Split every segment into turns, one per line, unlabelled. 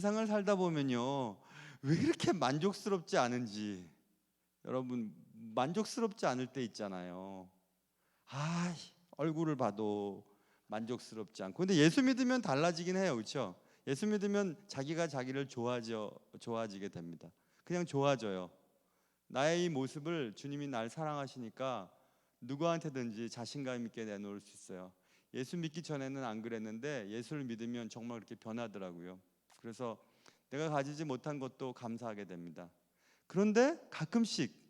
세상을 살다 보면요, 왜 이렇게 만족스럽지 않은지. 여러분, 만족스럽지 않을 때 있잖아요. 얼굴을 봐도 만족스럽지 않고. 근데 예수 믿으면 달라지긴 해요, 그렇죠? 예수 믿으면 자기가 자기를 좋아지게 됩니다. 그냥 좋아져요. 나의 이 모습을 주님이 날 사랑하시니까 누구한테든지 자신감 있게 내놓을 수 있어요. 예수 믿기 전에는 안 그랬는데 예수를 믿으면 정말 그렇게 변하더라고요. 그래서 내가 가지지 못한 것도 감사하게 됩니다. 그런데 가끔씩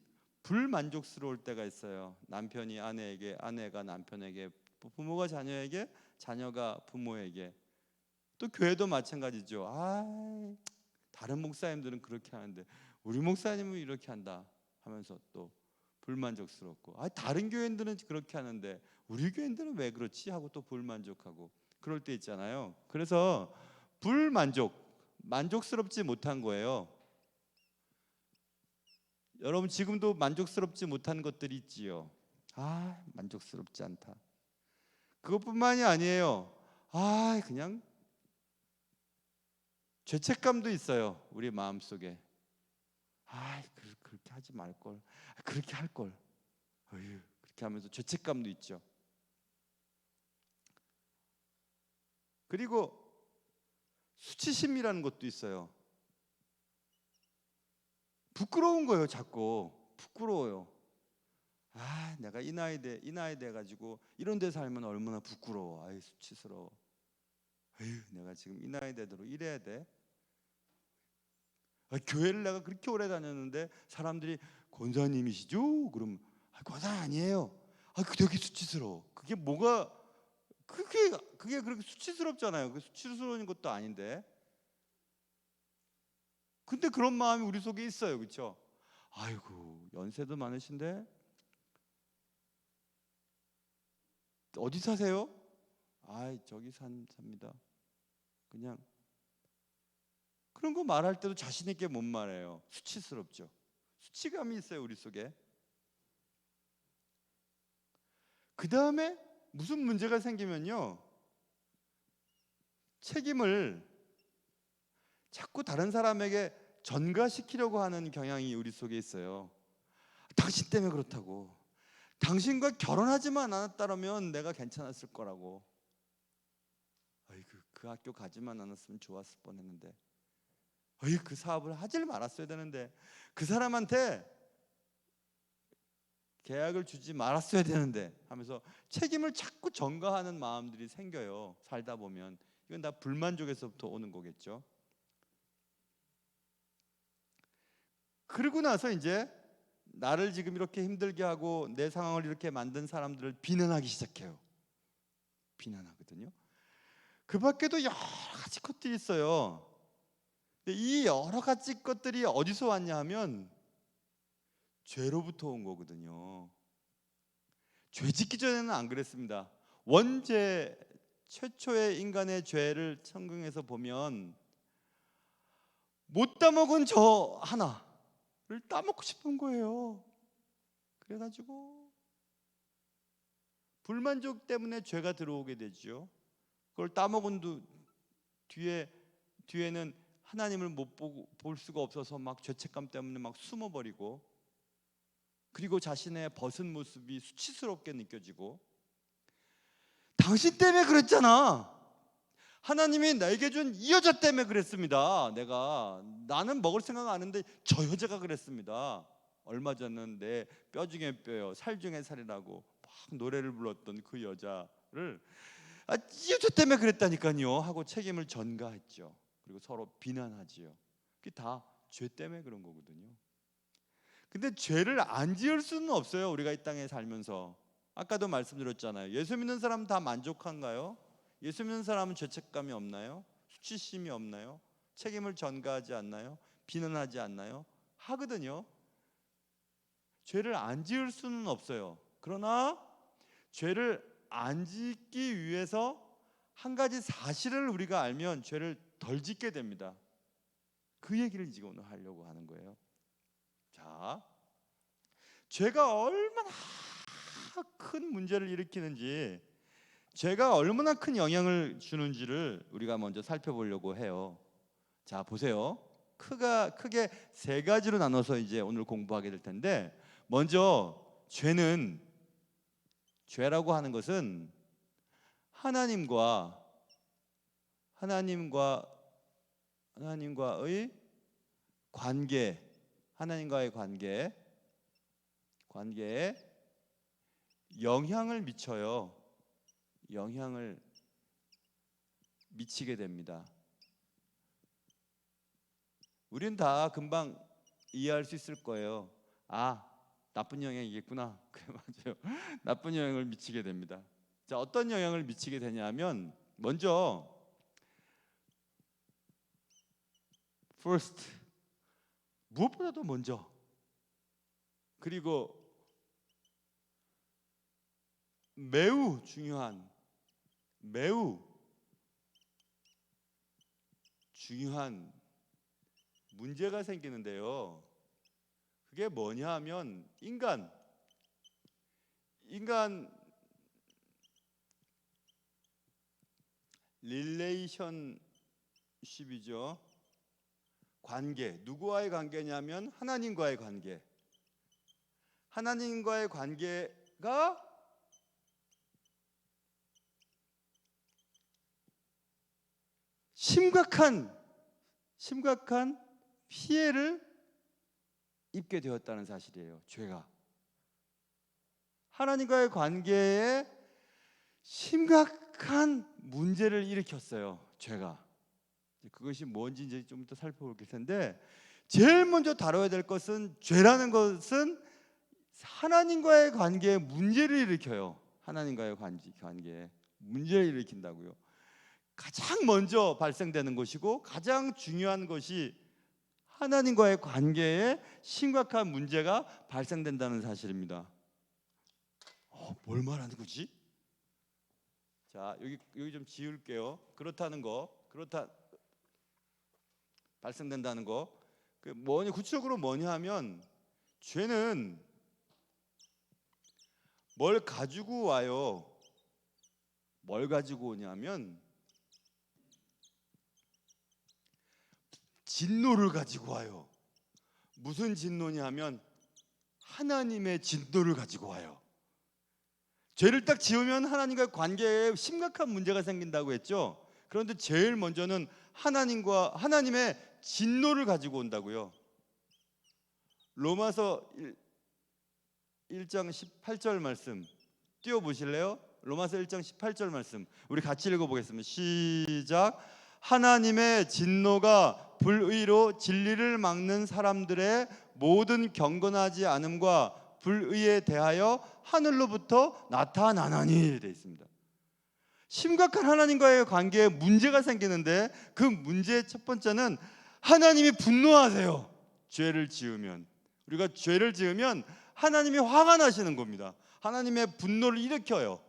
불만족스러울 때가 있어요. 남편이 아내에게, 아내가 남편에게, 부모가 자녀에게, 자녀가 부모에게. 또 교회도 마찬가지죠. 다른 목사님들은 그렇게 하는데 우리 목사님은 이렇게 한다 하면서 또 불만족스럽고, 다른 교회들은 그렇게 하는데 우리 교회들은 왜 그렇지 하고 또 불만족하고 그럴 때 있잖아요. 그래서 만족스럽지 못한 거예요. 여러분, 지금도 만족스럽지 못한 것들이 있지요. 만족스럽지 않다. 그것뿐만이 아니에요. 그냥 죄책감도 있어요. 우리 마음속에. 그렇게 하지 말걸, 그렇게 할걸, 그렇게 하면서 죄책감도 있죠. 그리고 수치심이라는 것도 있어요. 부끄러운 거예요. 자꾸 부끄러워요. 내가 이 나이 돼 가지고 이런 데 살면 얼마나 부끄러워. 수치스러워. 내가 지금 이 나이 되도록 이래야 돼. 교회를 내가 그렇게 오래 다녔는데 사람들이 권사님이시죠? 그럼 권사 아니에요. 되게 수치스러워. 그게 뭐가 그게 그렇게 수치스럽잖아요. 그 수치스러운 것도 아닌데. 근데 그런 마음이 우리 속에 있어요. 그렇죠? 아이고, 연세도 많으신데 어디 사세요? 저기 삽니다. 그냥 그런 거 말할 때도 자신 있게 못 말해요. 수치스럽죠. 수치감이 있어요, 우리 속에. 그 다음에 무슨 문제가 생기면요, 책임을 자꾸 다른 사람에게 전가시키려고 하는 경향이 우리 속에 있어요. 당신 때문에 그렇다고. 당신과 결혼하지만 않았다면 내가 괜찮았을 거라고. 그 학교 가지만 않았으면 좋았을 뻔했는데. 그 사업을 하질 말았어야 되는데. 그 사람한테 계약을 주지 말았어야 되는데 하면서 책임을 자꾸 전가하는 마음들이 생겨요. 살다 보면. 이건 다 불만족에서부터 오는 거겠죠. 그러고 나서 이제 나를 지금 이렇게 힘들게 하고 내 상황을 이렇게 만든 사람들을 비난하기 시작해요. 비난하거든요. 그 밖에도 여러 가지 것들이 있어요. 근데 이 여러 가지 것들이 어디서 왔냐 하면 죄로부터 온 거거든요. 죄 짓기 전에는 안 그랬습니다. 원죄, 최초의 인간의 죄를 성경에서 보면 못 따먹은 저 하나를 따먹고 싶은 거예요. 그래가지고 불만족 때문에 죄가 들어오게 되죠. 그걸 따먹은 뒤에는 하나님을 못 볼 수가 없어서 막 죄책감 때문에 막 숨어버리고, 그리고 자신의 벗은 모습이 수치스럽게 느껴지고, 당신 때문에 그랬잖아. 하나님이 나에게 준 이 여자 때문에 그랬습니다. 나는 먹을 생각 안 했는데 저 여자가 그랬습니다. 얼마 전은 내 뼈 중에 뼈요, 살 중에 살이라고 막 노래를 불렀던 그 여자를 이 여자 때문에 그랬다니까요 하고 책임을 전가했죠. 그리고 서로 비난하지요. 그게 다 죄 때문에 그런 거거든요. 근데 죄를 안 지을 수는 없어요. 우리가 이 땅에 살면서. 아까도 말씀드렸잖아요. 예수 믿는 사람 다 만족한가요? 예수 믿는 사람은 죄책감이 없나요? 수치심이 없나요? 책임을 전가하지 않나요? 비난하지 않나요? 하거든요. 죄를 안 지을 수는 없어요. 그러나 죄를 안 짓기 위해서 한 가지 사실을 우리가 알면 죄를 덜 짓게 됩니다. 그 얘기를 지금 오늘 하려고 하는 거예요. 자, 죄가 얼마나 큰 문제를 일으키는지, 죄가 얼마나 큰 영향을 주는지를 우리가 먼저 살펴보려고 해요. 자, 보세요. 크게 세 가지로 나눠서 이제 오늘 공부하게 될 텐데, 먼저 죄라고 하는 것은 하나님과의 관계, 하나님과의 관계에 영향을 미쳐요. 영향을 미치게 됩니다. 우리는 다 금방 이해할 수 있을 거예요. 아, 나쁜 영향이겠구나. 그래, 맞아요. 나쁜 영향을 미치게 됩니다. 자, 어떤 영향을 미치게 되냐면, 먼저 first, 무엇보다도 먼저, 그리고 매우 중요한 문제가 생기는데요. 그게 뭐냐 하면 인간 릴레이션십이죠. 관계. 누구와의 관계냐면 하나님과의 관계. 하나님과의 관계가 심각한 피해를 입게 되었다는 사실이에요. 죄가 하나님과의 관계에 심각한 문제를 일으켰어요. 죄가. 그것이 뭔지 이제 좀 더 살펴볼 텐데, 제일 먼저 다뤄야 될 것은, 죄라는 것은 하나님과의 관계에 문제를 일으켜요. 하나님과의 관계에 문제를 일으킨다고요. 가장 먼저 발생되는 것이고 가장 중요한 것이 하나님과의 관계에 심각한 문제가 발생된다는 사실입니다. 뭘 말하는 거지? 자, 여기 좀 지울게요. 발생된다는 거. 구체적으로 뭐냐 하면, 죄는 뭘 가지고 와요? 뭘 가지고 오냐면 진노를 가지고 와요. 무슨 진노냐 하면 하나님의 진노를 가지고 와요. 죄를 딱 지으면 하나님과의 관계에 심각한 문제가 생긴다고 했죠. 그런데 제일 먼저는 하나님의 진노를 가지고 온다고요. 로마서 1장 18절 말씀 띄워보실래요? 로마서 1장 18절 말씀 우리 같이 읽어보겠습니다. 시작. 하나님의 진노가 불의로 진리를 막는 사람들의 모든 경건하지 않음과 불의에 대하여 하늘로부터 나타나나니 되어 있습니다. 심각한 하나님과의 관계에 문제가 생기는데, 그 문제의 첫 번째는 하나님이 분노하세요. 죄를 지으면, 우리가 죄를 지으면 하나님이 화가 나시는 겁니다. 하나님의 분노를 일으켜요.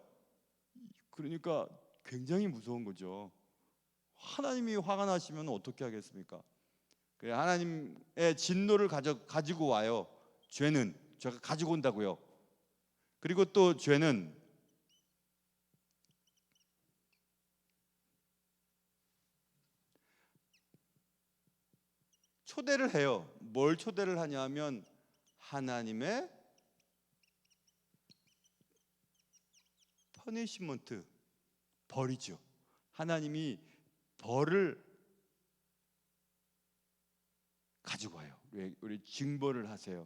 그러니까 굉장히 무서운 거죠. 하나님이 화가 나시면 어떻게 하겠습니까? 하나님의 진노를 가지고 와요. 죄가 가지고 온다고요. 그리고 또 죄는 초대를 해요. 뭘 초대를 하냐면 하나님의 퍼니시먼트, 벌이죠. 하나님이 벌을 가지고 와요. 우리 징벌을 하세요.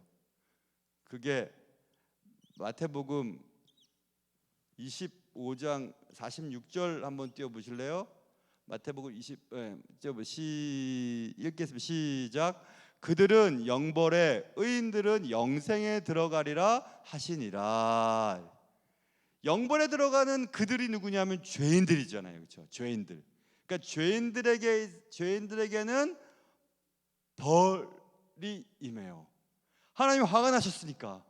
그게 마태복음 25장 46절 한번 띄워보실래요? 마태복음 20 읽겠습니다. 시작. 그들은 영벌에 의인들은 영생에 들어가리라 하시니라. 영벌에 들어가는 그들이 누구냐면 죄인들이잖아요. 그렇죠? 죄인들. 그러니까 죄인들에게는 벌이 임해요. 하나님 화가 나셨으니까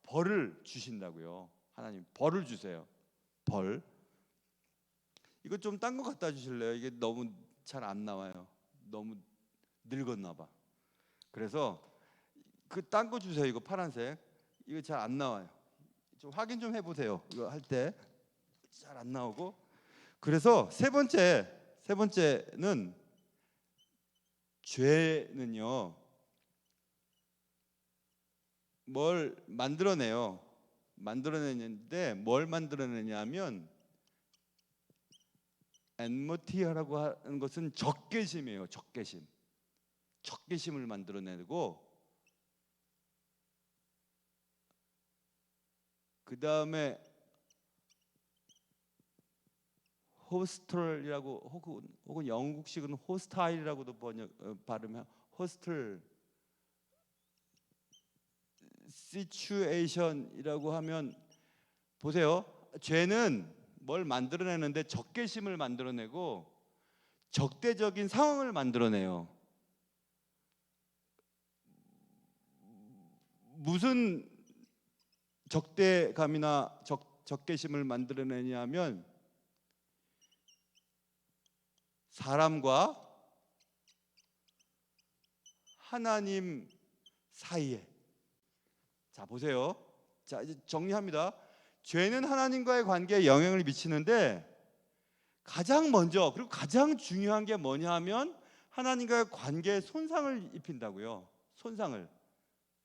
벌을 주신다고요. 하나님 벌을 주세요. 벌. 이거 좀 딴 거 갖다 주실래요? 이게 너무 잘 안 나와요. 너무 늙었나 봐. 그래서 그 딴 거 주세요. 이거 파란색. 이거 잘 안 나와요. 좀 확인 좀 해보세요. 이거 할 때 잘 안 나오고. 그래서 세 번째는 죄는요 뭘 만들어내요. 만들어내는데 뭘 만들어내냐면 엔머티라고 하는 것은 적개심이에요. 적개심. 적개심을 만들어내고 그 다음에 호스털이라고 혹은 영국식은 호스타일이라고도 발음해. 호스틀 시츄에이션이라고 하면 보세요. 죄는 뭘 만들어내는데 적개심을 만들어내고 적대적인 상황을 만들어내요. 무슨 적대감이나 적개심을 만들어내냐면 사람과 하나님 사이에. 자 보세요. 자 이제 정리합니다. 죄는 하나님과의 관계에 영향을 미치는데 가장 먼저 그리고 가장 중요한 게 뭐냐 하면 하나님과의 관계에 손상을 입힌다고요. 손상을.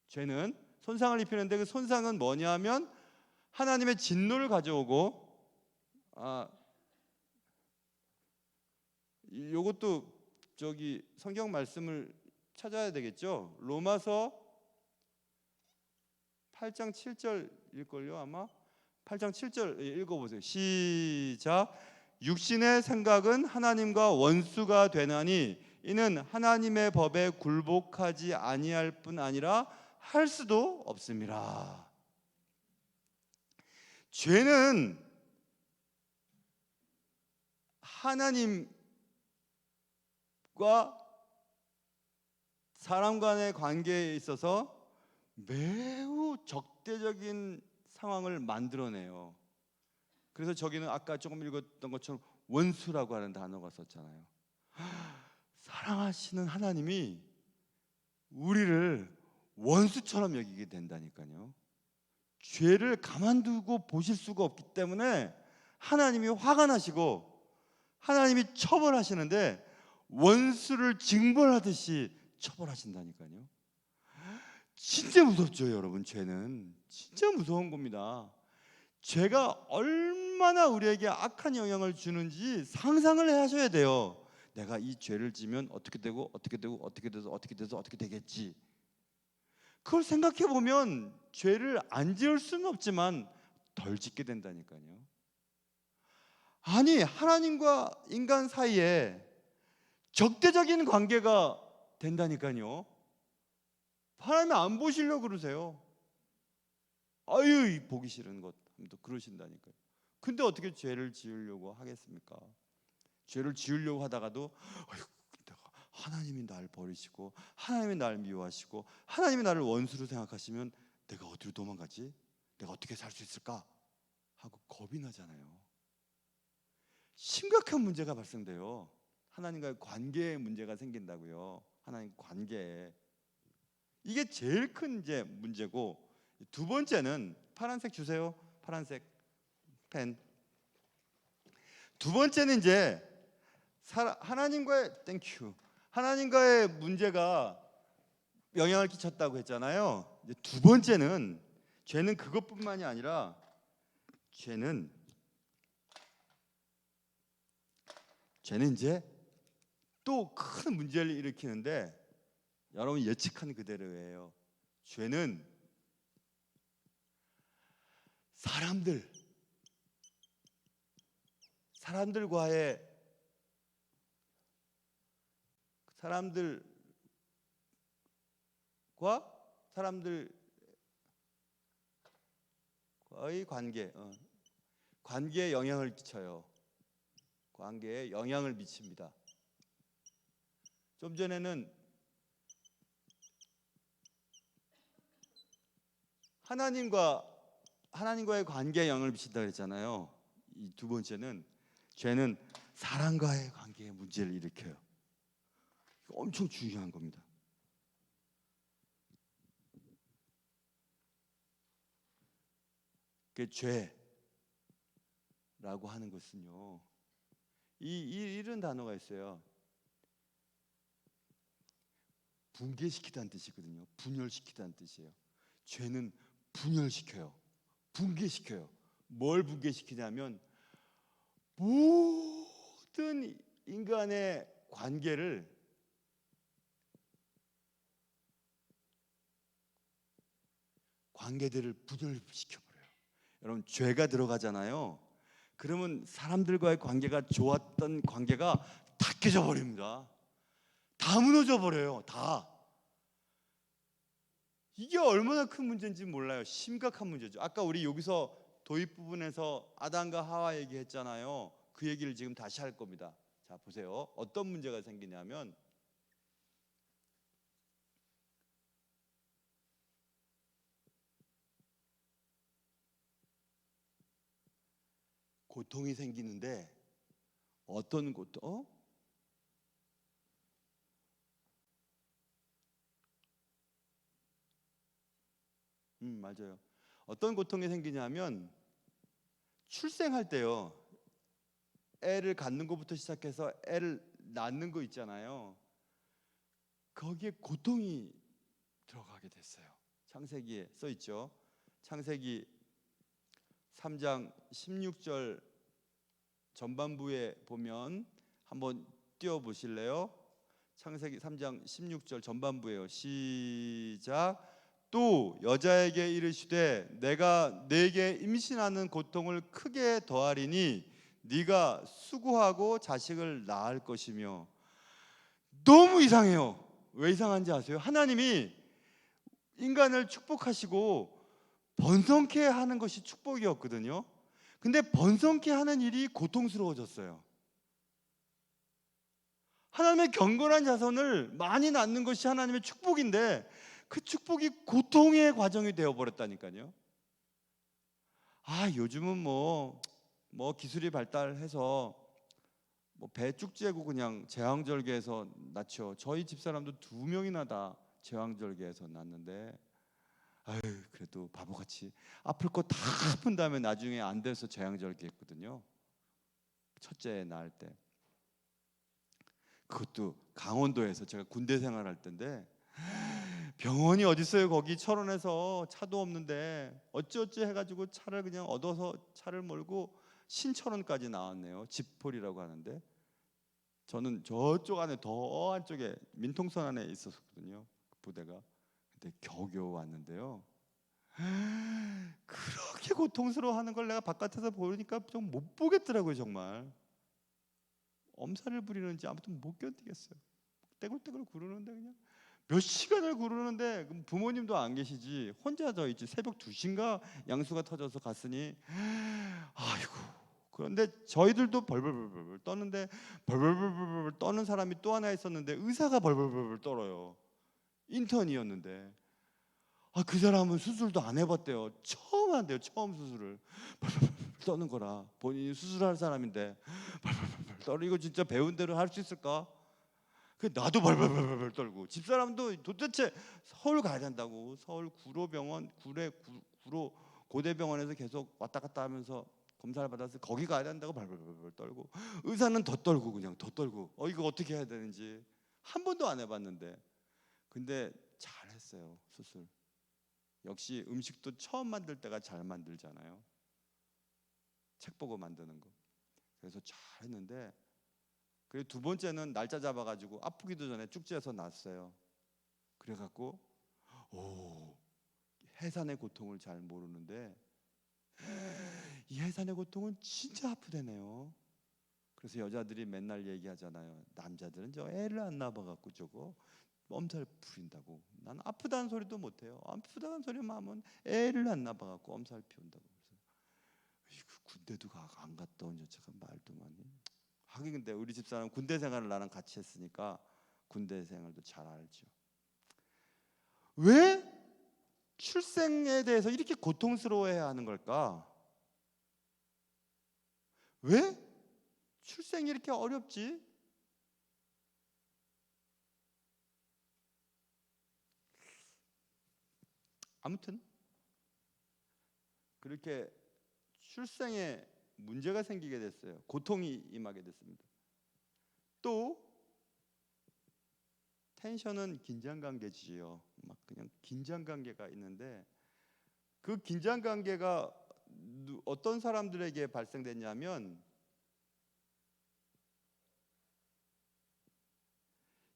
죄는 손상을 입히는데 그 손상은 뭐냐 하면 하나님의 진노를 가져오고 요것도 저기 성경 말씀을 찾아야 되겠죠. 로마서 8장 7절일걸요 아마. 8장 7절 읽어보세요. 시작. 육신의 생각은 하나님과 원수가 되나니 이는 하나님의 법에 굴복하지 아니할 뿐 아니라 할 수도 없습니다. 죄는 하나님과 사람 간의 관계에 있어서 매우 적대적인 상황을 만들어내요. 그래서 저기는 아까 조금 읽었던 것처럼 원수라고 하는 단어가 썼잖아요. 사랑하시는 하나님이 우리를 원수처럼 여기게 된다니까요. 죄를 가만두고 보실 수가 없기 때문에 하나님이 화가 나시고 하나님이 처벌하시는데 원수를 징벌하듯이 처벌하신다니까요. 진짜 무섭죠 여러분. 죄는 진짜 무서운 겁니다. 죄가 얼마나 우리에게 악한 영향을 주는지 상상을 하셔야 돼요. 내가 이 죄를 지면 어떻게 되고 어떻게 되고 어떻게 돼서 어떻게 돼서 어떻게 되겠지. 그걸 생각해 보면 죄를 안 지을 수는 없지만 덜 짓게 된다니까요. 아니 하나님과 인간 사이에 적대적인 관계가 된다니까요. 하나님 안 보시려고 그러세요. 아유 보기 싫은 것 하면서 그러신다니까요. 근데 어떻게 죄를 지으려고 하겠습니까? 죄를 지으려고 하다가도 아유 하나님이 날 버리시고 하나님이 날 미워하시고 하나님이 나를 원수로 생각하시면 내가 어디로 도망가지? 내가 어떻게 살 수 있을까? 하고 겁이 나잖아요. 심각한 문제가 발생돼요. 하나님과의 관계에 문제가 생긴다고요. 하나님 관계에. 이게 제일 큰 이제 문제고, 두 번째는 파란색 주세요. 파란색 펜. 두 번째는 이제 하나님과의 땡큐. 하나님과의 문제가 영향을 끼쳤다고 했잖아요. 이제 두 번째는 죄는 그것뿐만이 아니라 죄는 이제 또 큰 문제를 일으키는데 여러분 예측한 그대로예요. 죄는 사람들과의 관계에 영향을 끼쳐요. 관계에 영향을 미칩니다. 좀 전에는 하나님과의 관계에 영향을 미친다 그랬잖아요. 이 두 번째는 죄는 사람과의 관계에 문제를 일으켜요. 엄청 중요한 겁니다. 그 죄라고 하는 것은요. 이런 단어가 있어요. 붕괴시키다는 뜻이거든요. 분열시키다는 뜻이에요. 죄는 분열시켜요. 붕괴시켜요. 뭘 붕괴시키냐면 모든 인간의 관계들을 분열시켜버려요. 여러분, 죄가 들어가잖아요. 그러면 사람들과의 관계가 좋았던 관계가 다 깨져 버립니다. 다 무너져 버려요. 다. 이게 얼마나 큰 문제인지 몰라요. 심각한 문제죠. 아까 우리 여기서 도입 부분에서 아담과 하와 얘기했잖아요. 그 얘기를 지금 다시 할 겁니다. 자, 보세요. 어떤 문제가 생기냐면 고통이 생기는데 어떤 고통? 맞아요. 어떤 고통이 생기냐면 출생할 때요. 애를 갖는 것부터 시작해서 애를 낳는 거 있잖아요. 거기에 고통이 들어가게 됐어요. 창세기에 써 있죠. 창세기 3장 16절 전반부에 보면 한번 띄워 보실래요? 창세기 3장 16절 전반부예요. 시작. 또 여자에게 이르시되 내가 네게 임신하는 고통을 크게 더하리니 네가 수고하고 자식을 낳을 것이며. 너무 이상해요. 왜 이상한지 아세요? 하나님이 인간을 축복하시고 번성케 하는 것이 축복이었거든요. 근데 번성케 하는 일이 고통스러워졌어요. 하나님의 경건한 자손을 많이 낳는 것이 하나님의 축복인데 그 축복이 고통의 과정이 되어버렸다니까요. 요즘은 뭐 기술이 발달해서 뭐 배 쭉 째고 그냥 제왕절개해서 낳죠. 저희 집사람도 2명이나 다 제왕절개해서 낳는데 그래도 바보같이 아플 거 다 아픈 다음에 나중에 안 돼서 제왕절개했거든요. 첫째 낳을 때. 그것도 강원도에서 제가 군대 생활할 때인데 병원이 어디 있어요? 거기 철원에서 차도 없는데 어찌어찌 해가지고 차를 그냥 얻어서 차를 몰고 신철원까지 나왔네요. 집폴이라고 하는데 저는 저쪽 안에 더 안쪽에 민통선 안에 있었거든요. 그 부대가. 근데 겨우겨우 왔는데요. 그렇게 고통스러워하는 걸 내가 바깥에서 보니까 좀 못 보겠더라고요. 정말 엄살을 부리는지 아무튼 못 견디겠어요. 떼굴떼굴 구르는데 그냥 몇 시간을 구르는데 부모님도 안 계시지 혼자 저 있지. 새벽 2시인가 양수가 터져서 갔으니 아이고. 그런데 저희들도 벌벌벌벌 떠는데 벌벌벌벌 떠는 사람이 또 하나 있었는데 의사가 벌벌벌 떨어요. 인턴이었는데 그 사람은 수술도 안 해봤대요. 처음 한대요. 처음 수술을 벌벌벌 떠는 거라. 본인이 수술할 사람인데 벌벌벌 떨어. 이거 진짜 배운 대로 할 수 있을까? 나도 벌벌벌 떨고 집사람도 도대체 서울 가야 된다고. 서울 구로병원 구로 고대병원에서 계속 왔다 갔다 하면서 검사를 받아서 거기 가야 된다고 벌벌벌 떨고 의사는 더 떨고 그냥 더 떨고 이거 어떻게 해야 되는지 한 번도 안 해봤는데 근데 잘했어요. 수술. 역시 음식도 처음 만들 때가 잘 만들잖아요. 책 보고 만드는 거. 그래서 잘했는데 그리고 2번째는 날짜 잡아가지고 아프기도 전에 쭉지어서 났어요. 그래갖고 해산의 고통을 잘 모르는데 이 해산의 고통은 진짜 아프대네요. 그래서 여자들이 맨날 얘기하잖아요. 남자들은 저 애를 안 낳아갖고 저거 엄살 부린다고. 난 아프다는 소리도 못해요. 아프다는 소리만 하면 애를 안 낳아갖고 엄살 피운다고. 그래서 군대도 안 갔다 온 여자가 말도 많이. 하긴 근데 우리 집사람 군대 생활을 나랑 같이 했으니까 군대 생활도 잘 알죠. 왜 출생에 대해서 이렇게 고통스러워해야 하는 걸까? 왜 출생이 이렇게 어렵지? 아무튼 그렇게 출생에 문제가 생기게 됐어요. 고통이 임하게 됐습니다. 또 텐션은 긴장 관계지요. 막 그냥 긴장 관계가 있는데 그 긴장 관계가 어떤 사람들에게 발생됐냐면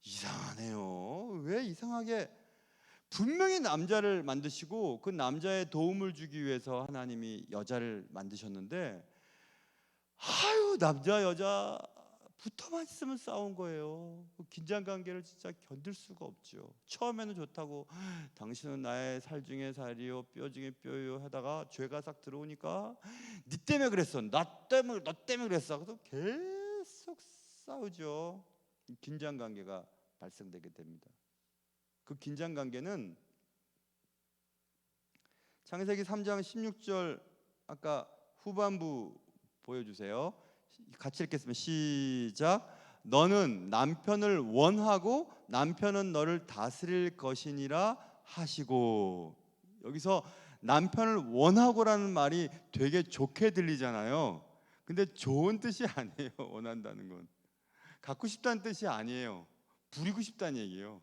이상하네요. 왜 이상하게 분명히 남자를 만드시고 그 남자의 도움을 주기 위해서 하나님이 여자를 만드셨는데 아유 남자 여자 붙어만 있으면 싸운 거예요. 그 긴장 관계를 진짜 견딜 수가 없죠. 처음에는 좋다고 당신은 나의 살 중에 살이요 뼈 중에 뼈요 하다가 죄가 싹 들어오니까 네 때문에 그랬어 나 때문에 너 때문에 그랬어. 그래서 계속 싸우죠. 긴장 관계가 발생되게 됩니다. 그 긴장 관계는 창세기 3장 16절 아까 후반부 보여주세요. 같이 읽겠습니다. 시작. 너는 남편을 원하고 남편은 너를 다스릴 것이니라 하시고. 여기서 남편을 원하고라는 말이 되게 좋게 들리잖아요. 근데 좋은 뜻이 아니에요. 원한다는 건 갖고 싶다는 뜻이 아니에요. 부리고 싶다는 얘기예요.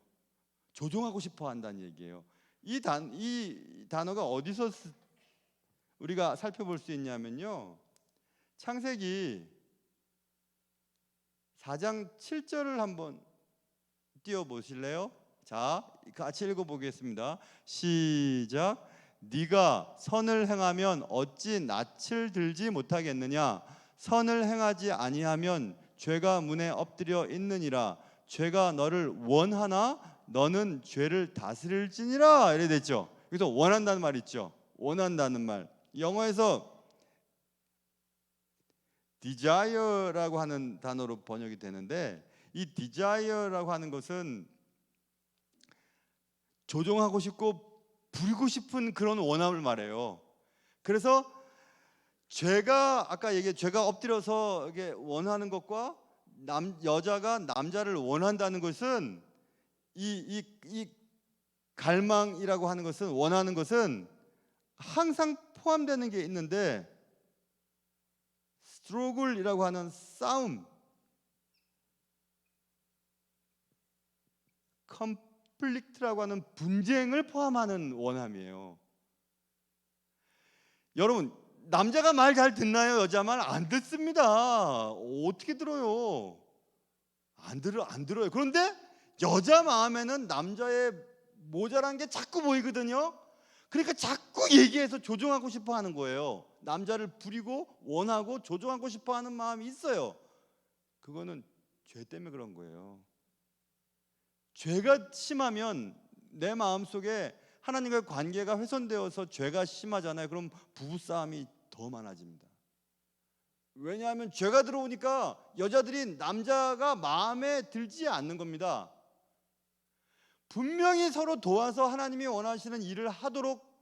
조종하고 싶어 한다는 얘기예요. 이 단어가 어디서 우리가 살펴볼 수 있냐면요. 창세기 4장 7절을 한번 띄워 보실래요? 자, 같이 읽어 보겠습니다. 시작. 네가 선을 행하면 어찌 낯을 들지 못하겠느냐? 선을 행하지 아니하면 죄가 문에 엎드려 있느니라. 죄가 너를 원하나 너는 죄를 다스릴지니라. 이래 됐죠. 그래서 원한다는 말 있죠. 원한다는 말. 영어에서 desire라고 하는 단어로 번역이 되는데 이 desire라고 하는 것은 조종하고 싶고 부리고 싶은 그런 원함을 말해요. 그래서 죄가 아까 얘기한 죄가 엎드려서 이게 원하는 것과 여자가 남자를 원한다는 것은 이 갈망이라고 하는 것은 원하는 것은 항상 포함되는 게 있는데 스트로글이라고 하는 싸움, 컴플릭트라고 하는 분쟁을 포함하는 원함이에요. 여러분 남자가 말 잘 듣나요? 여자 말 안 듣습니다. 어떻게 들어요? 안 들어요. 그런데 여자 마음에는 남자의 모자란 게 자꾸 보이거든요. 그러니까 자꾸 얘기해서 조종하고 싶어 하는 거예요. 남자를 부리고 원하고 조종하고 싶어 하는 마음이 있어요. 그거는 죄 때문에 그런 거예요. 죄가 심하면 내 마음속에 하나님과의 관계가 훼손되어서 죄가 심하잖아요. 그럼 부부싸움이 더 많아집니다. 왜냐하면 죄가 들어오니까 여자들이 남자가 마음에 들지 않는 겁니다. 분명히 서로 도와서 하나님이 원하시는 일을 하도록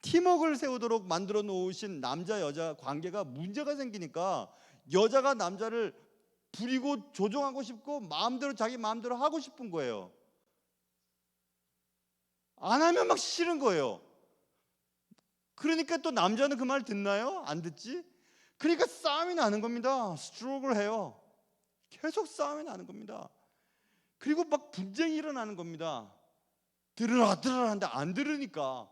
팀워크를 세우도록 만들어 놓으신 남자 여자 관계가 문제가 생기니까 여자가 남자를 부리고 조종하고 싶고 마음대로 자기 마음대로 하고 싶은 거예요. 안 하면 막 싫은 거예요. 그러니까 또 남자는 그 말 듣나요? 안 듣지? 그러니까 싸움이 나는 겁니다. 스트로글 해요. 계속 싸움이 나는 겁니다. 그리고 막 분쟁이 일어나는 겁니다. 들으라 하는데 안 들으니까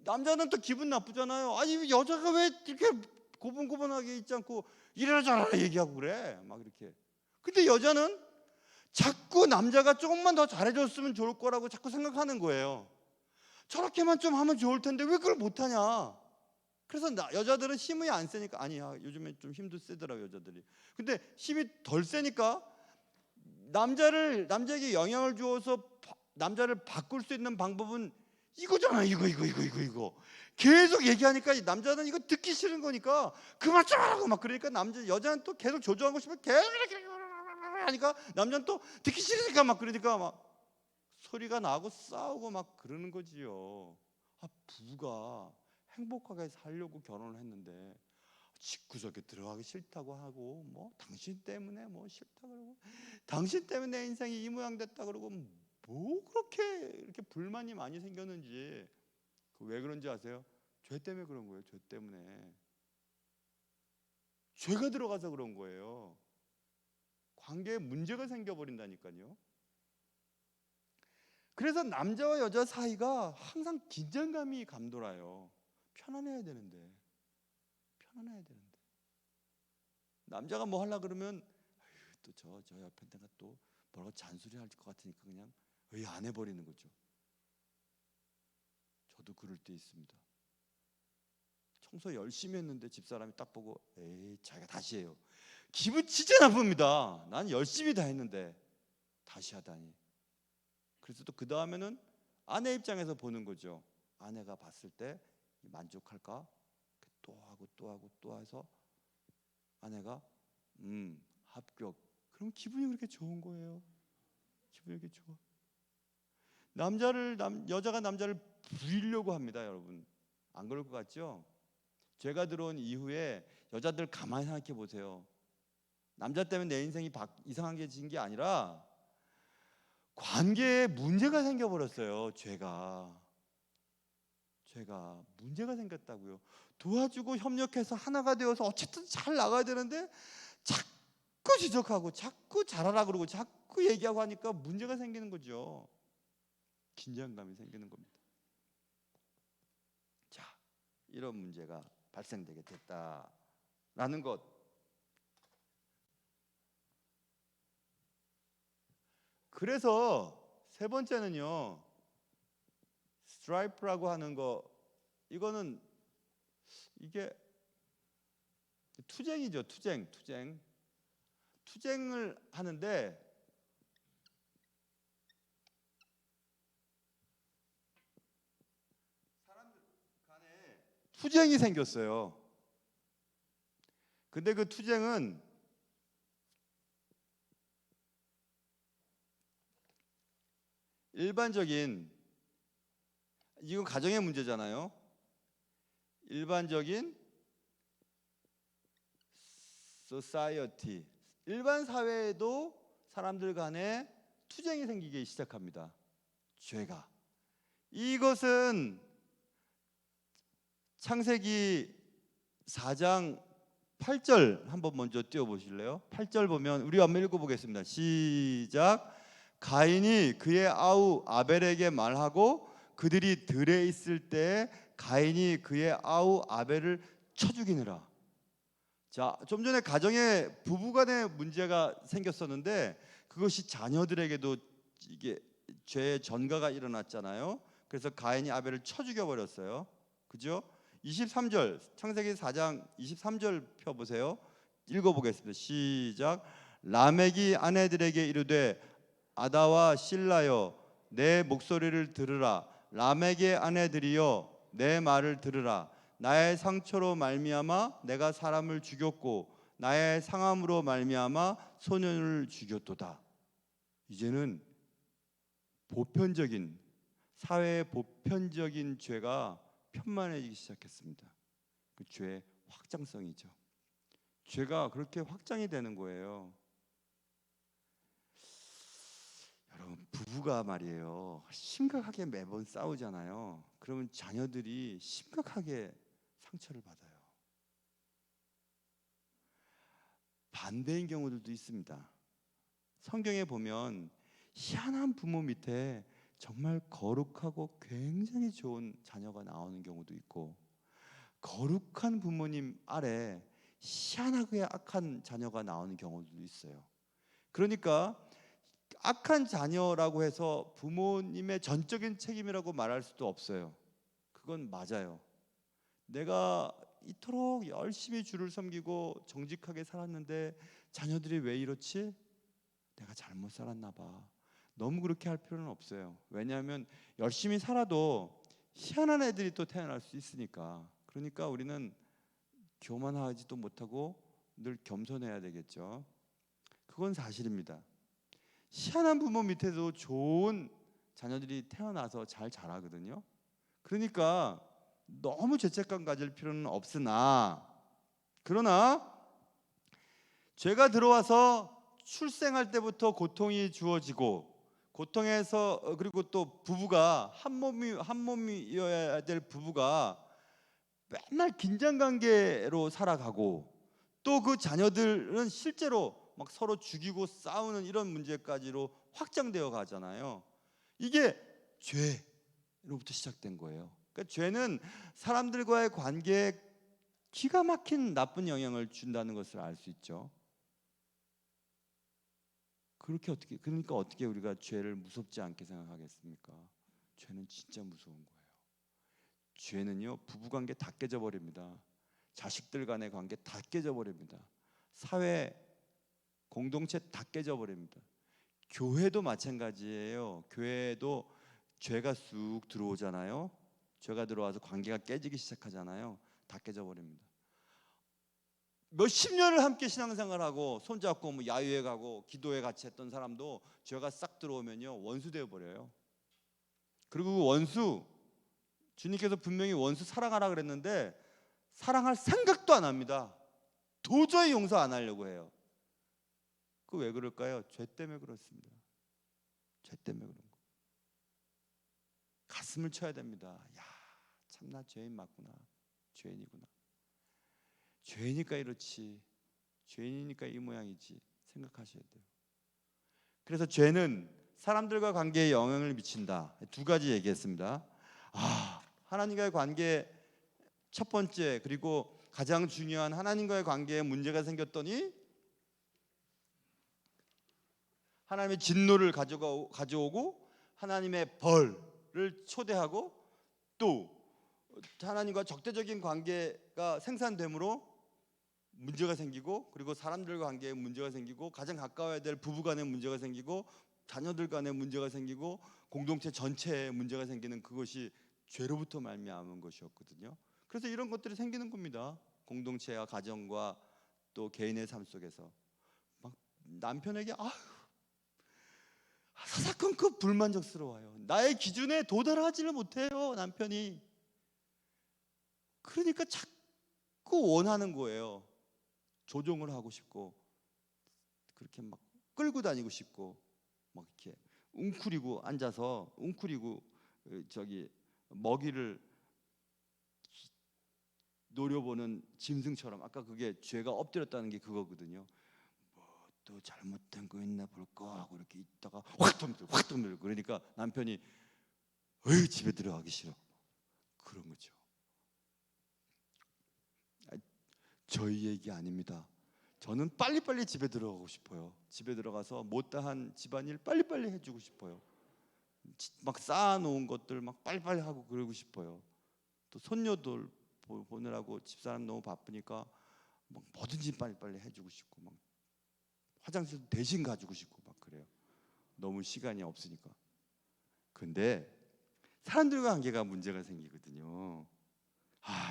남자는 또 기분 나쁘잖아요. 아니 여자가 왜 이렇게 고분고분하게 있지 않고 이래라 저래라 얘기하고 그래 막 이렇게. 근데 여자는 자꾸 남자가 조금만 더 잘해줬으면 좋을 거라고 자꾸 생각하는 거예요. 저렇게만 좀 하면 좋을 텐데 왜 그걸 못하냐. 그래서 여자들은 힘이 안 세니까 아니야 요즘에 좀 힘도 세더라고요 여자들이. 근데 힘이 덜 세니까 남자에게 영향을 주어서 남자를 바꿀 수 있는 방법은 이거잖아. 이거 계속 얘기하니까 남자는 이거 듣기 싫은 거니까 그만 좀 하라고 막 그러니까 여자는 또 계속 조종하고 싶어 계속 이렇게 하니까 남자는 또 듣기 싫으니까 막 그러니까 막 소리가 나고 싸우고 막 그러는 거지요. 부부가 행복하게 살려고 결혼을 했는데 집구석에 들어가기 싫다고 하고 뭐 당신 때문에 뭐 싫다 그러고 당신 때문에 내 인생이 이 모양 됐다 그러고 뭐 그렇게 이렇게 불만이 많이 생겼는지. 왜 그런지 아세요? 죄 때문에 그런 거예요. 죄 때문에. 죄가 들어가서 그런 거예요. 관계에 문제가 생겨버린다니까요. 그래서 남자와 여자 사이가 항상 긴장감이 감돌아요. 편안해야 되는데 남자가 뭐 하려 그러면 또 저 옆에 내가 또 뭐라고 잔소리 할 것 같으니까 그냥 왜 안 해버리는 거죠. 저도 그럴 때 있습니다. 청소 열심히 했는데 집사람이 딱 보고 에이 자기가 다시 해요. 기분 진짜 나쁩니다. 난 열심히 다 했는데 다시 하다니. 그래서 또 그 다음에는 아내 입장에서 보는 거죠. 아내가 봤을 때 만족할까? 또 하고 또 해서 아내가 합격. 그럼 기분이 그렇게 좋은 거예요. 기분이 그렇게 좋아. 여자가 남자를 부리려고 합니다, 여러분. 안 그럴 것 같죠? 죄가 들어온 이후에 여자들 가만히 생각해 보세요. 남자 때문에 내 인생이 이상하게 진 게 아니라 관계에 문제가 생겨버렸어요. 죄가 문제가 생겼다고요. 도와주고 협력해서 하나가 되어서 어쨌든 잘 나가야 되는데 자꾸 지적하고 자꾸 잘하라 그러고 자꾸 얘기하고 하니까 문제가 생기는 거죠. 긴장감이 생기는 겁니다. 자, 이런 문제가 발생되게 됐다라는 것. 그래서 세 번째는요, 스트라이프라고 하는 거. 이거는 이게 투쟁이죠. 투쟁을 하는데 사람들 간에 투쟁이 생겼어요. 근데 그 투쟁은 일반적인, 이건 가정의 문제잖아요. 일반적인 society, 일반 사회에도 사람들 간에 투쟁이 생기기 시작합니다. 죄가. 이것은 창세기 4장 8절 한번 먼저 띄워보실래요? 8절 보면 우리 한번 읽어보겠습니다. 시작. 가인이 그의 아우 아벨에게 말하고 그들이 들에 있을 때 가인이 그의 아우 아벨을 쳐 죽이느라. 자, 좀 전에 가정에 부부간의 문제가 생겼었는데 그것이 자녀들에게도 이게 죄의 전가가 일어났잖아요. 그래서 가인이 아벨을 쳐 죽여버렸어요. 그죠? 23절, 창세기 4장 23절 펴보세요. 읽어보겠습니다. 시작. 라멕이 아내들에게 이르되 아다와 실라여 내 목소리를 들으라. 라멕의 아내들이여 내 말을 들으라. 나의 상처로 말미암아 내가 사람을 죽였고 나의 상함으로 말미암아 소년을 죽였도다. 이제는 보편적인, 사회의 보편적인 죄가 편만해지기 시작했습니다. 그 죄의 확장성이죠. 죄가 그렇게 확장이 되는 거예요. 여러분, 부부가 말이에요, 심각하게 매번 싸우잖아요. 그러면 자녀들이 심각하게 상처를 받아요. 반대인 경우들도 있습니다. 성경에 보면 희한한 부모 밑에 정말 거룩하고 굉장히 좋은 자녀가 나오는 경우도 있고, 거룩한 부모님 아래 희한하게 악한 자녀가 나오는 경우도 있어요. 그러니까 악한 자녀라고 해서 부모님의 전적인 책임이라고 말할 수도 없어요. 그건 맞아요. 내가 이토록 열심히 주를 섬기고 정직하게 살았는데 자녀들이 왜 이렇지? 내가 잘못 살았나 봐. 너무 그렇게 할 필요는 없어요. 왜냐하면 열심히 살아도 희한한 애들이 또 태어날 수 있으니까. 그러니까 우리는 교만하지도 못하고 늘 겸손해야 되겠죠. 그건 사실입니다. 희한한 부모 밑에도 좋은 자녀들이 태어나서 잘 자라거든요. 그러니까 너무 죄책감 가질 필요는 없으나, 그러나 죄가 들어와서 출생할 때부터 고통이 주어지고, 고통에서 그리고 또 부부가 한 몸이어야 될 부부가 맨날 긴장 관계로 살아가고, 또 그 자녀들은 실제로 막 서로 죽이고 싸우는 이런 문제까지로 확장되어 가잖아요. 이게 죄로부터 시작된 거예요. 그러니까 죄는 사람들과의 관계에 기가 막힌 나쁜 영향을 준다는 것을 알 수 있죠. 그러니까 어떻게 우리가 죄를 무섭지 않게 생각하겠습니까? 죄는 진짜 무서운 거예요. 죄는요, 부부관계 다 깨져버립니다. 자식들 간의 관계 다 깨져버립니다. 사회 공동체 다 깨져버립니다. 교회도 마찬가지예요. 교회도 죄가 쑥 들어오잖아요. 죄가 들어와서 관계가 깨지기 시작하잖아요. 다 깨져버립니다. 몇십 년을 함께 신앙생활하고 손잡고 뭐 야유회 가고 기도회 같이 했던 사람도 죄가 싹 들어오면요, 원수 되어 버려요. 그리고 그 원수, 주님께서 분명히 원수 사랑하라 그랬는데 사랑할 생각도 안 합니다. 도저히 용서 안 하려고 해요. 그 왜 그럴까요? 죄 때문에 그렇습니다. 죄 때문에 그런 거. 가슴을 쳐야 됩니다. 야, 참나 죄인 맞구나. 죄인이구나. 죄이니까 이렇지, 죄인이니까 이 모양이지 생각하셔야 돼요. 그래서 죄는 사람들과 관계에 영향을 미친다. 두 가지 얘기했습니다. 하나님과의 관계 첫 번째, 그리고 가장 중요한 하나님과의 관계에 문제가 생겼더니 하나님의 진노를 가져오고 하나님의 벌을 초대하고 또 하나님과 적대적인 관계가 생산되므로 문제가 생기고, 그리고 사람들과 관계에 문제가 생기고, 가장 가까워야 될 부부 간에 문제가 생기고, 자녀들 간에 문제가 생기고, 공동체 전체에 문제가 생기는 그것이 죄로부터 말미암은 것이었거든요. 그래서 이런 것들이 생기는 겁니다. 공동체와 가정과 또 개인의 삶 속에서 막 남편에게 사사건건 불만족스러워요. 나의 기준에 도달하지를 못해요, 남편이. 그러니까 자꾸 원하는 거예요. 조종을 하고 싶고, 그렇게 막 끌고 다니고 싶고, 막 이렇게 웅크리고 앉아서 웅크리고 먹이를 노려보는 짐승처럼. 아까 그게 죄가 엎드렸다는 게 그거거든요. 뭐 또 잘못된 거 있나 볼까 하고 이렇게 있다가 확 덤벼. 그러니까 남편이 집에 들어가기 싫어. 그런 거죠. 저희 얘기 아닙니다. 저는 빨리빨리 집에 들어가고 싶어요. 집에 들어가서 못다한 집안일 빨리빨리 해주고 싶어요. 막 쌓아놓은 것들 막 빨리빨리 하고 그러고 싶어요. 또 손녀들 보느라고 집사람 너무 바쁘니까 막 뭐든지 빨리빨리 해주고 싶고, 막 화장실도 대신 가지고 싶고 막 그래요. 너무 시간이 없으니까. 근데 사람들과 관계가 문제가 생기거든요.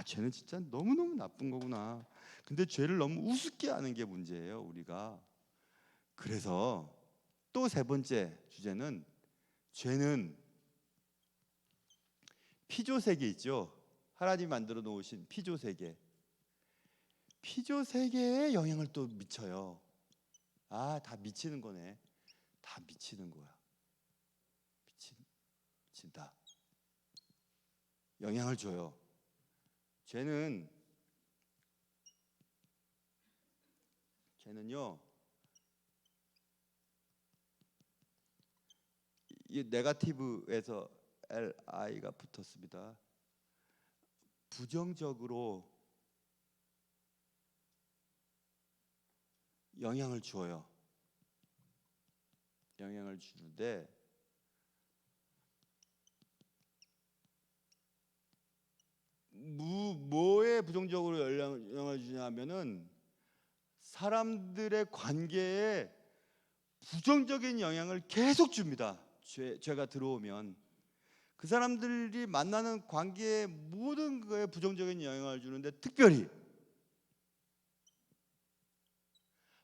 죄는 진짜 너무너무 나쁜 거구나. 근데 죄를 너무 우습게 하는 게 문제예요, 우리가. 그래서 또 세 번째 주제는, 죄는 피조세계 있죠. 하나님 만들어 놓으신 피조세계. 피조세계에 영향을 또 미쳐요. 다 미치는 거네. 다 미치는 거야. 미친다. 영향을 줘요. 죄는요, 이 네거티브에서 LI가 붙었습니다. 부정적으로 영향을 주어요. 영향을 주는데, 뭐에 부정적으로 영향을 주냐면은 사람들의 관계에 부정적인 영향을 계속 줍니다. 죄가 들어오면 그 사람들이 만나는 관계에 모든 거에 부정적인 영향을 주는데, 특별히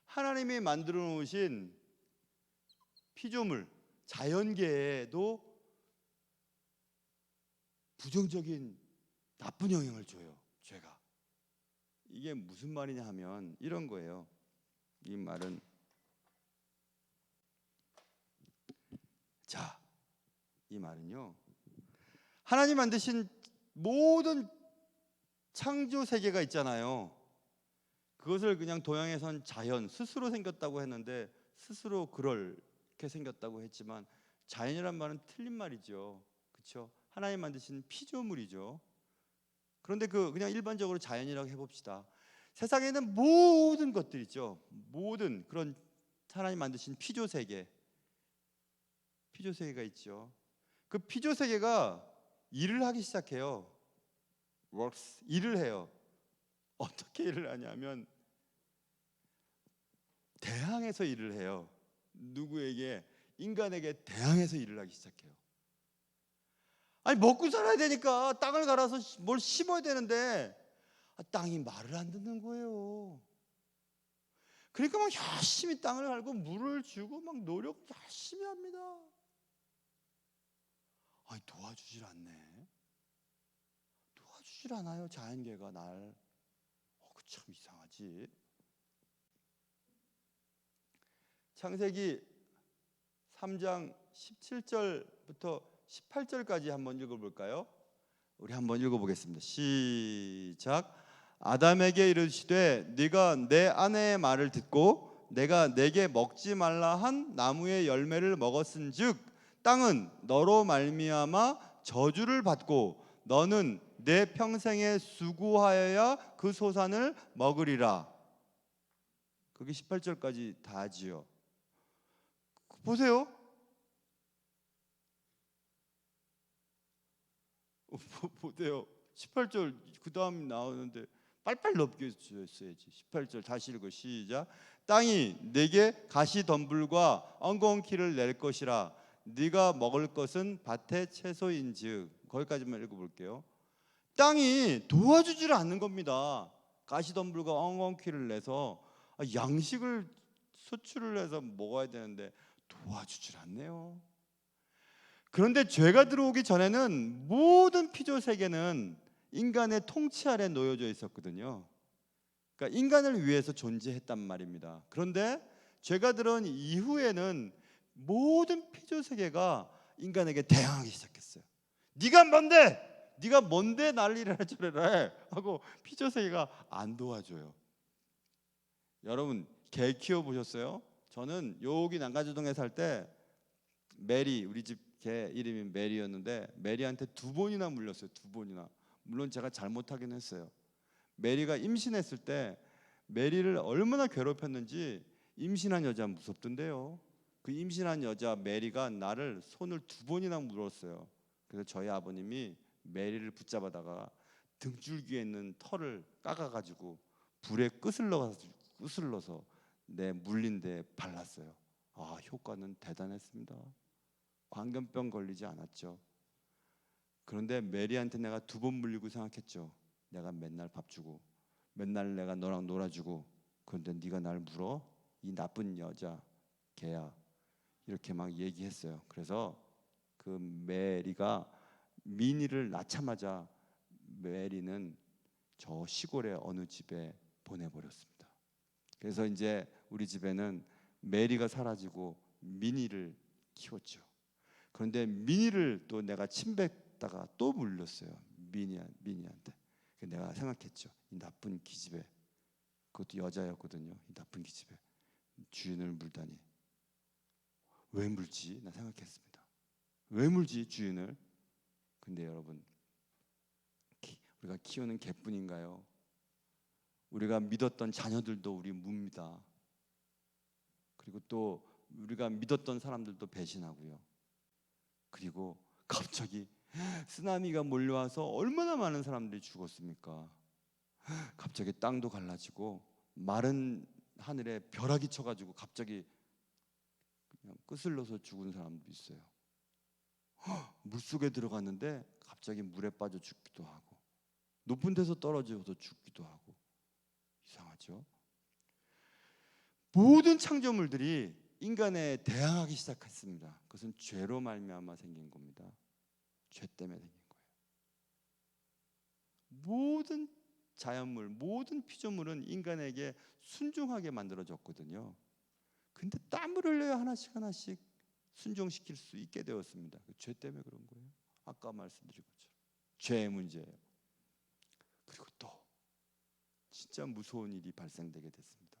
하나님이 만들어 놓으신 피조물, 자연계에도 부정적인 나쁜 영향을 줘요, 죄가. 이게 무슨 말이냐 하면 이런 거예요. 이 말은, 이 말은요, 하나님 만드신 모든 창조 세계가 있잖아요. 그것을 그냥 동양에선 자연, 스스로 생겼다고 했는데 스스로 그렇게 생겼다고 했지만 자연이란 말은 틀린 말이죠. 그렇죠? 하나님 만드신 피조물이죠. 그런데 그냥 일반적으로 자연이라고 해봅시다. 세상에 있는 모든 것들 있죠. 모든 그런 하나님 만드신 피조세계가 있죠. 그 피조세계가 일을 하기 시작해요. works, 일을 해요. 어떻게 일을 하냐면 대항해서 일을 해요. 누구에게? 인간에게 대항해서 일을 하기 시작해요. 아니 먹고 살아야 되니까 땅을 갈아서 뭘 심어야 되는데 땅이 말을 안 듣는 거예요. 그러니까 막 열심히 땅을 갈고 물을 주고 막 노력 열심히 합니다. 아니 도와주질 않네. 도와주질 않아요. 자연계가 날. 참 이상하지. 창세기 3장 17절부터 18절까지 한번 읽어볼까요? 우리 한번 읽어보겠습니다. 시작. 아담에게 이르시되 네가 내 아내의 말을 듣고 내가 내게 먹지 말라 한 나무의 열매를 먹었은즉 땅은 너로 말미암아 저주를 받고 너는 내 평생에 수고하여야 그 소산을 먹으리라. 그게 18절까지 다지요. 보세요. 보세요. 18절 그 다음 나오는데 빨빨 넘겨주셨어야지. 18절 다시 읽어. 시작. 땅이 내게 가시덤불과 엉거운 키를 낼 것이라 네가 먹을 것은 밭의 채소인즉. 거기까지만 읽어볼게요. 땅이 도와주지를 않는 겁니다. 가시덤불과 엉거운 키를 내서 양식을 소출을 해서 먹어야 되는데 도와주질 않네요. 그런데 죄가 들어오기 전에는 모든 피조 세계는 인간의 통치 아래 놓여져 있었거든요. 그러니까 인간을 위해서 존재했단 말입니다. 그런데 죄가 들어온 이후에는 모든 피조 세계가 인간에게 대항하기 시작했어요. 네가 뭔데? 네가 뭔데 나를 이래라 저래라 해 하고 피조 세계가 안 도와줘요. 여러분 개 키워 보셨어요? 저는 여기 난가주동에 살 때 메리, 우리 집 개 이름이 메리였는데 메리한테 2번이나 물렸어요. 2번이나. 물론 제가 잘못하긴 했어요. 메리가 임신했을 때 메리를 얼마나 괴롭혔는지 임신한 여자 무섭던데요. 그 임신한 여자 메리가 나를 손을 2번이나 물었어요. 그래서 저희 아버님이 메리를 붙잡아다가 등줄기에 있는 털을 깎아가지고 불에 끄슬러서 내 물린 데에 발랐어요. 효과는 대단했습니다. 광견병 걸리지 않았죠. 그런데 메리한테 내가 2번 물리고 생각했죠. 내가 맨날 밥 주고 맨날 내가 너랑 놀아주고 그런데 네가 날 물어? 이 나쁜 여자 개야. 이렇게 막 얘기했어요. 그래서 그 메리가 미니를 낳자마자 메리는 저 시골의 어느 집에 보내버렸습니다. 그래서 이제 우리 집에는 메리가 사라지고 미니를 키웠죠. 그런데 미니를 또 내가 침뱉다가 또 물렸어요. 미니한테. 내가 생각했죠. 이 나쁜 기집애. 그것도 여자였거든요. 이 나쁜 기집애. 주인을 물다니. 왜 물지? 나 생각했습니다. 왜 물지 주인을? 근데 여러분 우리가 키우는 개뿐인가요? 우리가 믿었던 자녀들도 우리 묻니다. 그리고 또 우리가 믿었던 사람들도 배신하고요. 그리고 갑자기 쓰나미가 몰려와서 얼마나 많은 사람들이 죽었습니까? 갑자기 땅도 갈라지고 마른 하늘에 벼락이 쳐가지고 갑자기 그냥 끄슬러서 죽은 사람도 있어요. 물속에 들어갔는데 갑자기 물에 빠져 죽기도 하고 높은 데서 떨어져서 죽기도 하고. 이상하죠? 모든 창조물들이 인간에 대항하기 시작했습니다. 그것은 죄로 말미암아 생긴 겁니다. 죄 때문에 생긴 거예요. 모든 자연물, 모든 피조물은 인간에게 순종하게 만들어졌거든요. 근데 땀을 흘려야 하나씩 순종시킬 수 있게 되었습니다. 죄 때문에 그런 거예요. 아까 말씀드린 것처럼 죄의 문제예요. 그리고 또 진짜 무서운 일이 발생되게 됐습니다.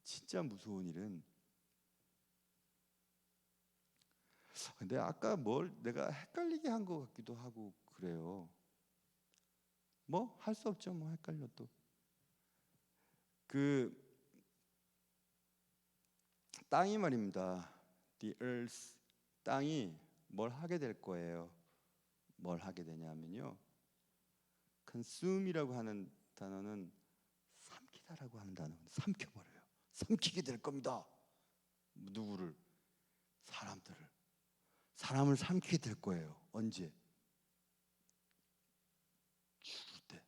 진짜 무서운 일은, 근데 아까 뭘 내가 헷갈리게 한 것 같기도 하고 그래요. 뭐 할 수 없죠. 뭐 헷갈려도. 그 땅이 말입니다. The earth, 땅이 뭘 하게 될 거예요. 뭘 하게 되냐면요, consume이라고 하는 단어는 삼키다라고 하는 단어는 삼켜버려요. 삼키게 될 겁니다. 누구를? 사람들을. 사람을 삼키게 될 거예요. 언제? 죽을 때.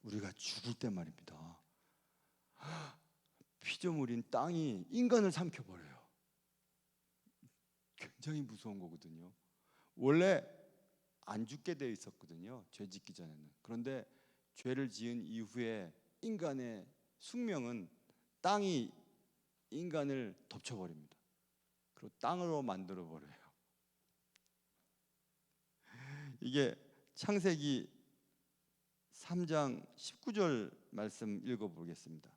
우리가 죽을 때 말입니다. 피조물인 땅이 인간을 삼켜버려요. 굉장히 무서운 거거든요. 원래 안 죽게 되어 있었거든요, 죄 짓기 전에는. 그런데 죄를 지은 이후에 인간의 숙명은 땅이 인간을 덮쳐버립니다. 그리고 땅으로 만들어버려요. 이게 창세기 3장 19절 말씀 읽어보겠습니다.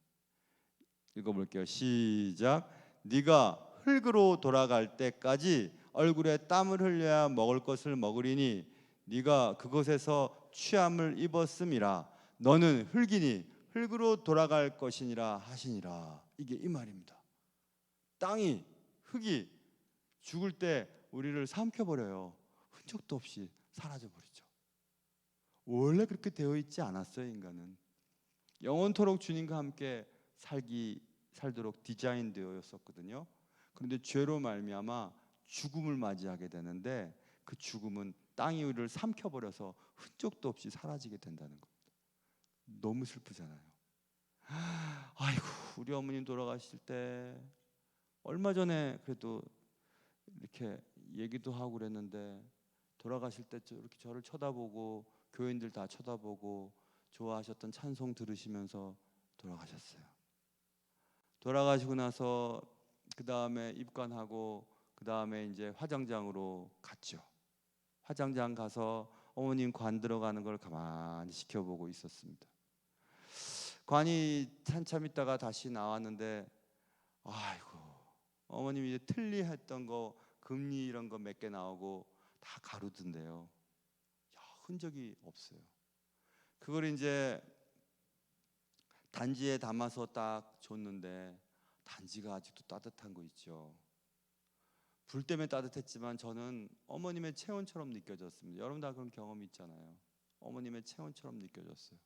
읽어볼게요. 시작. 네가 흙으로 돌아갈 때까지 얼굴에 땀을 흘려야 먹을 것을 먹으리니 네가 그것에서 취함을 입었음이라. 너는 흙이니 흙으로 돌아갈 것이니라 하시니라. 이게 이 말입니다. 땅이, 흙이 죽을 때 우리를 삼켜버려요. 흔적도 없이 사라져버리죠. 원래 그렇게 되어 있지 않았어요. 인간은 영원토록 주님과 함께 살도록 디자인되어 있었거든요. 그런데 죄로 말미암아 죽음을 맞이하게 되는데, 그 죽음은 땅이 우리를 삼켜버려서 흔적도 없이 사라지게 된다는 겁니다. 너무 슬프잖아요. 아이고, 우리 어머님 돌아가실 때 얼마 전에 그래도 이렇게 얘기도 하고 그랬는데, 돌아가실 때 이렇게 저를 쳐다보고 교인들 다 쳐다보고 좋아하셨던 찬송 들으시면서 돌아가셨어요. 돌아가시고 나서 그 다음에 입관하고 그 다음에 이제 화장장으로 갔죠. 화장장 가서 어머님 관 들어가는 걸 가만히 지켜보고 있었습니다. 관이 한참 있다가 다시 나왔는데, 아이고, 어머님이 이제 틀니했던 거, 금리 이런 거 몇 개 나오고 다 가루던데요. 흔적이 없어요. 그걸 이제 단지에 담아서 딱 줬는데, 단지가 아직도 따뜻한 거 있죠. 불 때문에 따뜻했지만 저는 어머님의 체온처럼 느껴졌습니다. 여러분 다 그런 경험이 있잖아요. 어머님의 체온처럼 느껴졌어요.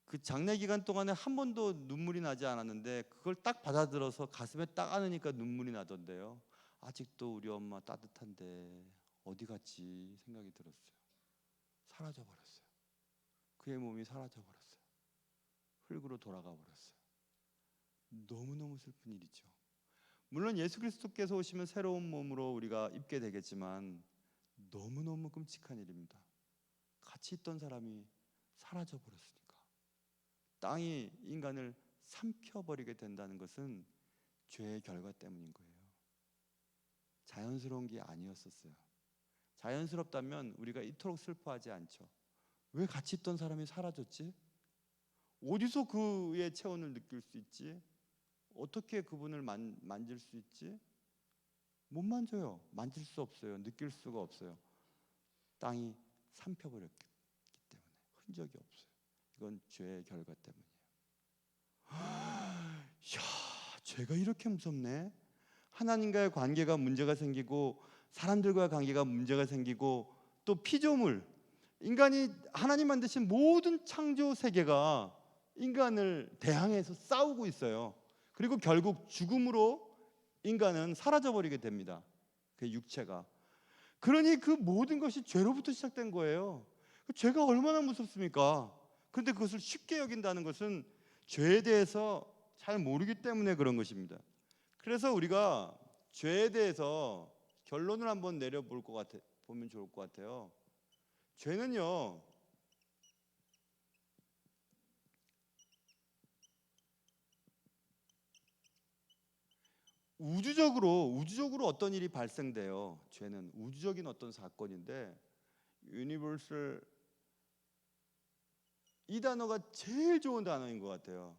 그 장례 기간 동안에 한 번도 눈물이 나지 않았는데, 그걸 딱 받아들어서 가슴에 딱 안으니까 눈물이 나던데요. 아직도 우리 엄마 따뜻한데 어디 갔지 생각이 들었어요. 사라져 버렸어요. 그의 몸이 사라져 버렸어요. 흙으로 돌아가 버렸어요. 너무너무 슬픈 일이죠. 물론 예수 그리스도께서 오시면 새로운 몸으로 우리가 입게 되겠지만 너무너무 끔찍한 일입니다. 같이 있던 사람이 사라져 버렸으니까. 땅이 인간을 삼켜버리게 된다는 것은 죄의 결과 때문인 거예요. 자연스러운 게 아니었었어요. 자연스럽다면 우리가 이토록 슬퍼하지 않죠. 왜 같이 있던 사람이 사라졌지? 어디서 그의 체온을 느낄 수 있지? 어떻게 그분을 만질 수 있지? 못 만져요. 만질 수 없어요. 느낄 수가 없어요. 땅이 삼켜버렸기 때문에 흔적이 없어요. 이건 죄의 결과 때문이에요. 이야, 죄가 이렇게 무섭네. 하나님과의 관계가 문제가 생기고 사람들과의 관계가 문제가 생기고, 또 피조물, 인간이 하나님 만드신 모든 창조 세계가 인간을 대항해서 싸우고 있어요. 그리고 결국 죽음으로 인간은 사라져버리게 됩니다. 그 육체가. 그러니 그 모든 것이 죄로부터 시작된 거예요. 죄가 얼마나 무섭습니까? 그런데 그것을 쉽게 여긴다는 것은 죄에 대해서 잘 모르기 때문에 그런 것입니다. 그래서 우리가 죄에 대해서 결론을 한번 내려볼 것 같아, 보면 좋을 것 같아요. 죄는요, 우주적으로 어떤 일이 발생돼요. 죄는 우주적인 어떤 사건인데, 유니버설 이 단어가 제일 좋은 단어인 것 같아요.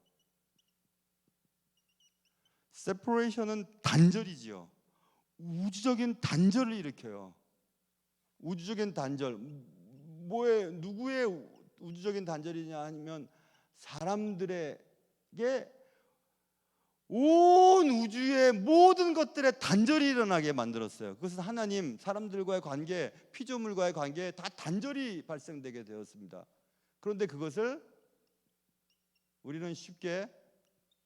separation은 단절이지요. 우주적인 단절을 일으켜요. 우주적인 단절. 누구의 우주적인 단절이냐 하면 사람들에게 온 우주의 모든 것들의 단절이 일어나게 만들었어요. 그것은 하나님, 사람들과의 관계, 피조물과의 관계에 다 단절이 발생되게 되었습니다. 그런데 그것을 우리는 쉽게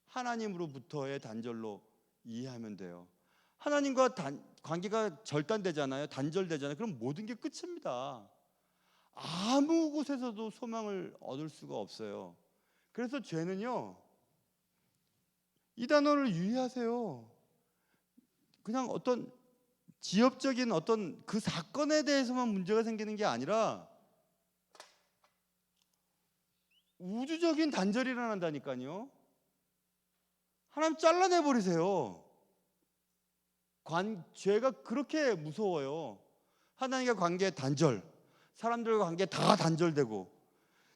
하나님으로부터의 단절로 이해하면 돼요. 하나님과 관계가 절단되잖아요. 단절되잖아요. 그럼 모든 게 끝입니다. 아무 곳에서도 소망을 얻을 수가 없어요. 그래서 죄는요, 이 단어를 유의하세요. 그냥 어떤 지엽적인 어떤 그 사건에 대해서만 문제가 생기는 게 아니라 우주적인 단절이 일어난다니까요. 하나님 잘라내 버리세요. 죄가 그렇게 무서워요. 하나님과 관계 단절, 사람들과 관계 다 단절되고,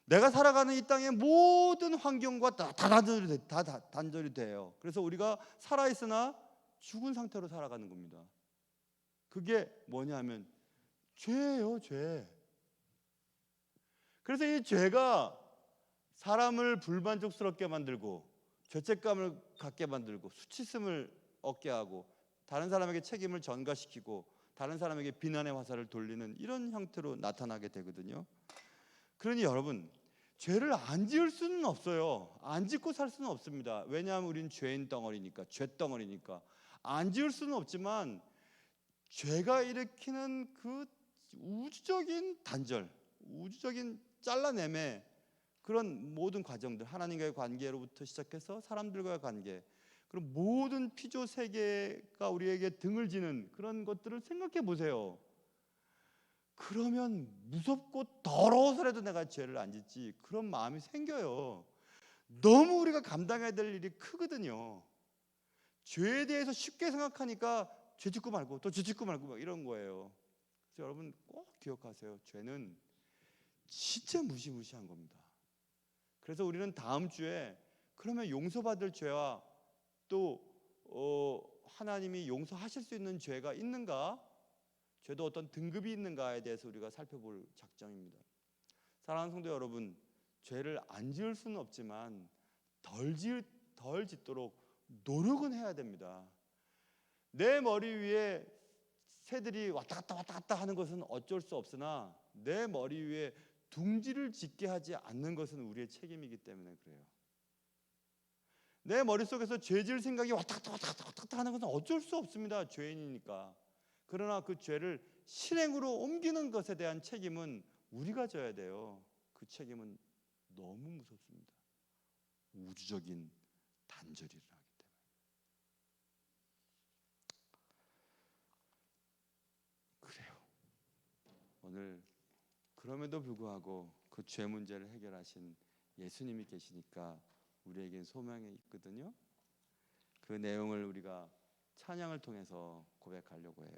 내가 살아가는 이 땅의 모든 환경과 다 단절이 돼요. 그래서 우리가 살아있으나 죽은 상태로 살아가는 겁니다. 그게 뭐냐면 죄예요, 죄. 그래서 이 죄가 사람을 불만족스럽게 만들고, 죄책감을 갖게 만들고, 수치심을 얻게 하고, 다른 사람에게 책임을 전가시키고, 다른 사람에게 비난의 화살을 돌리는 이런 형태로 나타나게 되거든요. 그러니 여러분, 죄를 안 지을 수는 없어요. 안 짓고 살 수는 없습니다. 왜냐하면 우린 죄인 덩어리니까, 죄덩어리니까. 안 지을 수는 없지만 죄가 일으키는 그 우주적인 단절, 우주적인 잘라냄의 그런 모든 과정들, 하나님과의 관계로부터 시작해서 사람들과의 관계, 그리고 모든 피조 세계가 우리에게 등을 지는 그런 것들을 생각해 보세요. 그러면 무섭고 더러워서라도 내가 죄를 안 짓지, 그런 마음이 생겨요. 너무 우리가 감당해야 될 일이 크거든요. 죄에 대해서 쉽게 생각하니까 죄 짓고 말고 또 죄 짓고 말고 막 이런 거예요. 그래서 여러분 꼭 기억하세요. 죄는 진짜 무시무시한 겁니다. 그래서 우리는 다음 주에 그러면 용서받을 죄와 또 하나님이 용서하실 수 있는 죄가 있는가, 죄도 어떤 등급이 있는가에 대해서 우리가 살펴볼 작정입니다. 사랑하는 성도 여러분, 죄를 안 지을 수는 없지만 덜 짓도록 노력은 해야 됩니다. 내 머리 위에 새들이 왔다 갔다 하는 것은 어쩔 수 없으나 내 머리 위에 둥지를 짓게 하지 않는 것은 우리의 책임이기 때문에 그래요. 내 머릿속에서 죄 지을 생각이 왔다 갔다 하는 것은 어쩔 수 없습니다. 죄인이니까. 그러나 그 죄를 실행으로 옮기는 것에 대한 책임은 우리가 져야 돼요. 그 책임은 너무 무섭습니다. 우주적인 단절이 일어나기 때문에. 그래요. 오늘 그럼에도 불구하고 그 죄 문제를 해결하신 예수님이 계시니까 우리에겐 소망이 있거든요. 그 내용을 우리가 찬양을 통해서 고백하려고 해요.